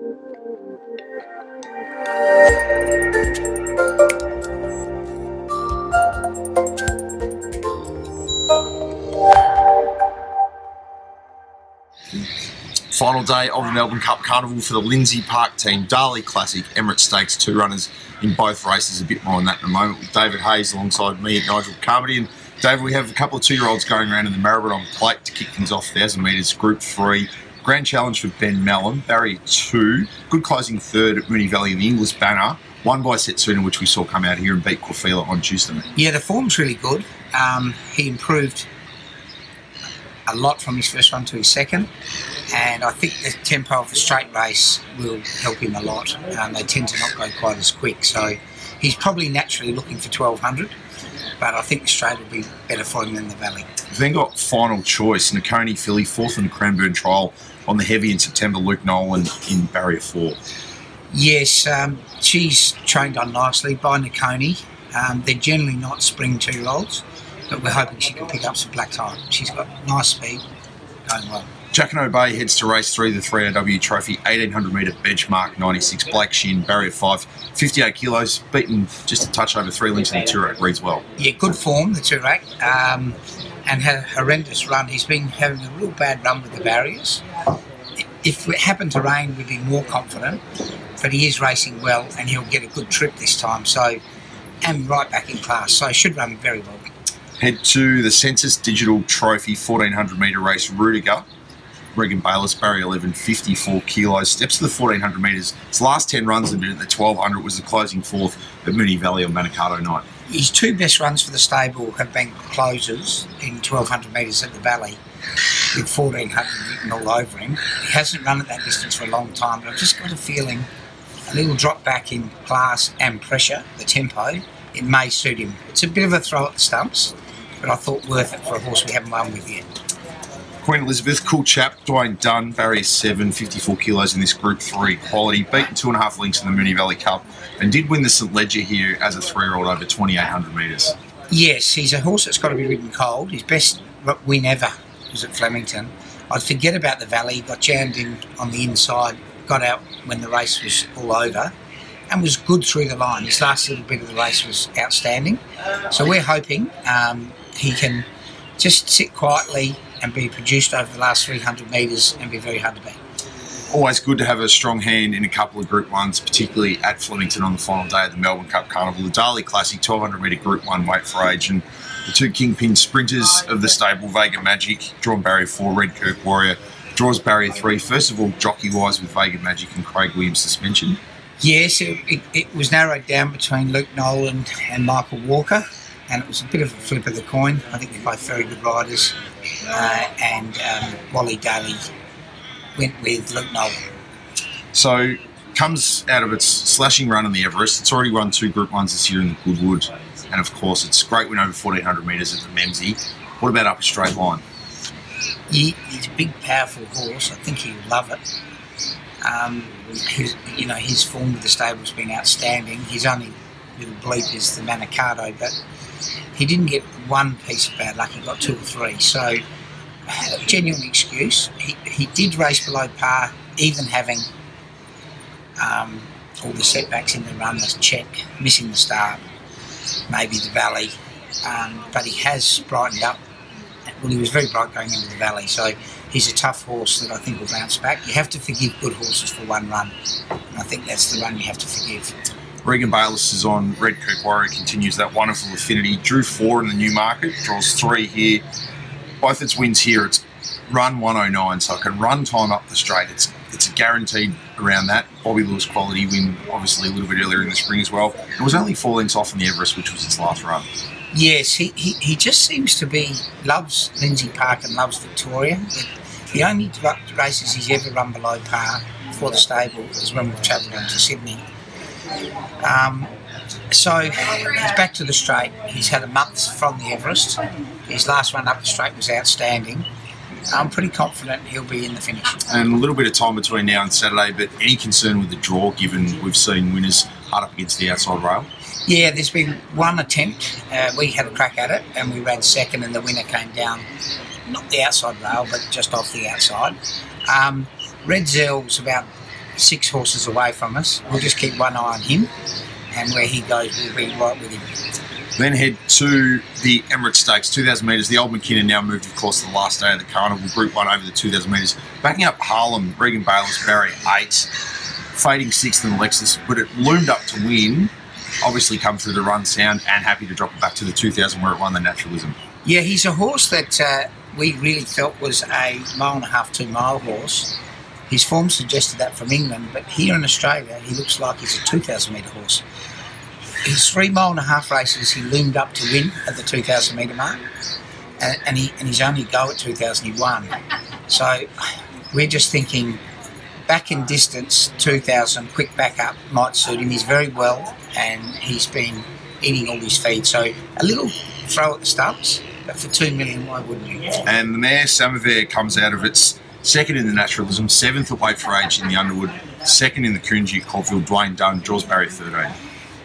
Final day of the Melbourne Cup Carnival for the Lindsay Park team. Darley Classic, Emirates Stakes, 2 runners in both races. A bit more on that in a moment with David Hayes alongside me at Nigel Carmody. And David, we have a couple of 2-year-olds going around in the Maribyrnong Plate to kick things off. 1,000 metres, Group 3. Grand challenge for Ben Mellon, barrier 2. Good closing third at Moonee Valley in the English banner. Won by Setsuna, which we saw come out here and beat Quafila on Tuesday. Yeah, the form's really good. He improved a lot from his first run to his second, and I think the tempo of the straight race will help him a lot. They tend to not go quite as quick, so he's probably naturally looking for 1,200, but I think the straight will be better for him than the valley. We've then got final choice, Nakoni filly, 4th in the Cranbourne trial on the heavy in September, Luke Nolan in barrier 4. Yes, she's trained on nicely by Nakoni. They're generally not spring 2-year-olds, but we're hoping she can pick up some black time. She's got nice speed, going well. Jacquino Bay heads to race 3, the 3AW Trophy, 1,800 metre benchmark, 96. Blake Shin, barrier 5, 58 kilos, beaten just a touch over 3 lengths in the Toorak, reads well. Yeah, good form, the Toorak, and had a horrendous run. He's been having a real bad run with the barriers. If it happened to rain, we'd be more confident, but he is racing well and he'll get a good trip this time, so, and right back in class, so he should run very well. Head to the Census Digital Trophy 1,400 metre race, Rudiger. Regan Bayliss, barrier 11, 54 kilos. Steps to the 1,400 metres. His last 10 runs have been at the 1,200. Was the closing 4th at Moonee Valley on Manikato night. His 2 best runs for the stable have been closers in 1,200 metres at the Valley, with 1,400 written all over him. He hasn't run at that distance for a long time, but I've just got a feeling a little drop back in class and pressure, the tempo, it may suit him. It's a bit of a throw at the stumps, but I thought worth it for a horse we haven't run with yet. Queen Elizabeth, cool chap, Dwayne Dunn, barrier 7, 54 kilos in this Group 3 quality. Beaten 2.5 lengths in the Moonee Valley Cup and did win the St Ledger here as a 3-year-old over 2,800 metres. Yes, he's a horse that's got to be ridden cold. His best win ever was at Flemington. I'd forget about the Valley, got jammed in on the inside, got out when the race was all over, and was good through the line. His last little bit of the race was outstanding. So we're hoping he can just sit quietly and be produced over the last 300 metres and be very hard to beat. Always good to have a strong hand in a couple of Group 1s, particularly at Flemington on the final day of the Melbourne Cup Carnival. The Darley Classic, 1,200 metre Group 1 weight for age, and the 2 kingpin sprinters of the stable, Vega Magic, drawn barrier 4, Red Kirk Warrior, draws barrier 3. First of all, jockey-wise with Vega Magic and Craig Williams' suspension. Yes, it was narrowed down between Luke Nolan and Michael Walker, and it was a bit of a flip of the coin. I think they're both very good riders, and Wally Daly went with Luke Nolan. So, comes out of its slashing run in the Everest. It's already run 2 Group 1s this year in the Goodwood, and of course it's a great win over 1,400 metres at the Memsie. What about up a straight line? He's a big, powerful horse. I think he'll love it. His form with the stable's been outstanding. His only little bleep is the Manikato, but he didn't get one piece of bad luck. He got 2 or 3. So, genuine excuse. He did race below par, even having all the setbacks in the run, the check, missing the start, maybe the Valley, but he has brightened up. Well, he was very bright going into the Valley, so he's a tough horse that I think will bounce back. You have to forgive good horses for one run, and I think that's the run you have to forgive. Regan Bayliss is on. Red Kirk Warrior continues that wonderful affinity. Drew 4 in the Newmarket, draws 3 here. Both its wins here, it's run 109, so it can run time up the straight. It's guaranteed around that. Bobby Lewis quality win, obviously a little bit earlier in the spring as well. It was only 4 lengths off in the Everest, which was its last run. Yes, he just seems to loves Lindsay Park and loves Victoria. The only races he's ever run below par for the stable is when we've travelled down to Sydney. So he's back to the straight. He's had a month from the Everest. His last run up the straight was outstanding. I'm pretty confident he'll be in the finish. And a little bit of time between now and Saturday, but any concern with the draw, given we've seen winners hard up against the outside rail? Yeah, there's been one attempt. We had a crack at it and we ran second, and the winner came down, not the outside rail, but just off the outside. Red Zell's about 6 horses away from us. We'll just keep one eye on him, and where he goes, we'll be right with him. Then head to the Emirates Stakes, 2,000 metres. The Old McKinnon now moved, of course, to the last day of the carnival. Group 1 over the 2,000 metres. Backing up Harlem, Regan Bayless, Barry 8. Fading 6th in Lexus, but it loomed up to win. Obviously come through the run sound and happy to drop it back to the 2,000 where it won the Naturalism. Yeah, he's a horse that we really felt was a 1.5 to 2 mile horse. His form suggested that from England, but here in Australia, he looks like he's a 2,000 metre horse. His 3.5 mile races, he loomed up to win at the 2,000 metre mark, and his only go at 2,000 he won. So we're just thinking back in distance, 2,000, quick back up might suit him. He's very well, and he's been eating all his feed. So a little throw at the stumps, but for 2 million, why wouldn't you? And the mare Samovar comes out of its 2nd in the Naturalism, 7th at Weight for Age in the Underwood, 2nd in the Coonji at Caulfield. Dwayne Dunn, Jaws Barrier 13.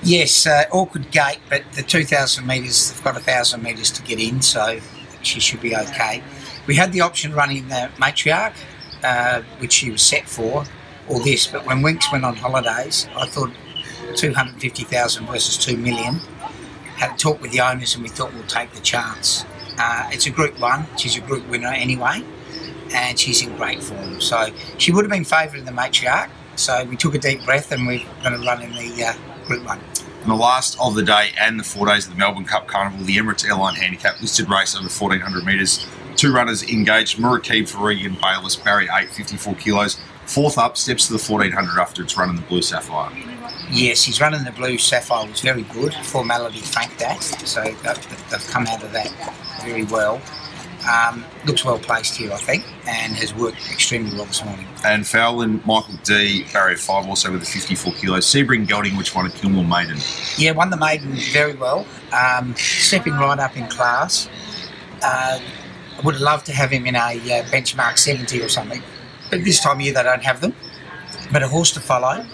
Yes, awkward gate, but the 2,000 metres, they've got 1,000 metres to get in, so she should be okay. We had the option running the Matriarch, which she was set for, or this, but when Winks went on holidays, I thought 250,000 versus 2 million. Had a talk with the owners, and we thought we'll take the chance. It's a Group 1, she's a Group winner anyway, and she's in great form. So she would have been favoured in the Matriarch, so we took a deep breath and we're going to run in the Group 1. And the last of the day and the 4 days of the Melbourne Cup Carnival, the Emirates Airline Handicap listed race over 1,400 metres. 2 runners engaged, Murakib for Regan Bayless, Barry 8, 54 kilos. 4th up, steps to the 1,400 after its run in the Blue Sapphire. Yes, his run in the Blue Sapphire was very good. Formality thanked that, so they've come out of that very well. Looks well placed here, I think, and has worked extremely well this morning. And Fowlin, Michael D, barrier 5, also with the 54 kilos. Sebring Gelding, which won a Kilmore Maiden. Yeah, won the Maiden very well, stepping right up in class. I would have loved to have him in a benchmark 70 or something, but this time of year they don't have them. But a horse to follow,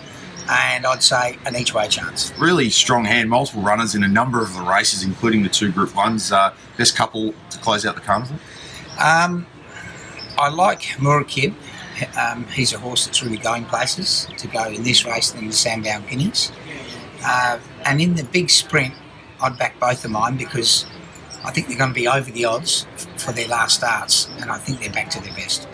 and I'd say an each-way chance. Really strong hand, multiple runners in a number of the races, including the 2 Group 1s. Best couple to close out the carnival? I like Murakib. He's a horse that's really going places to go in this race than the Sandown Guineas. And in the big sprint, I'd back both of mine because I think they're going to be over the odds for their last starts, and I think they're back to their best.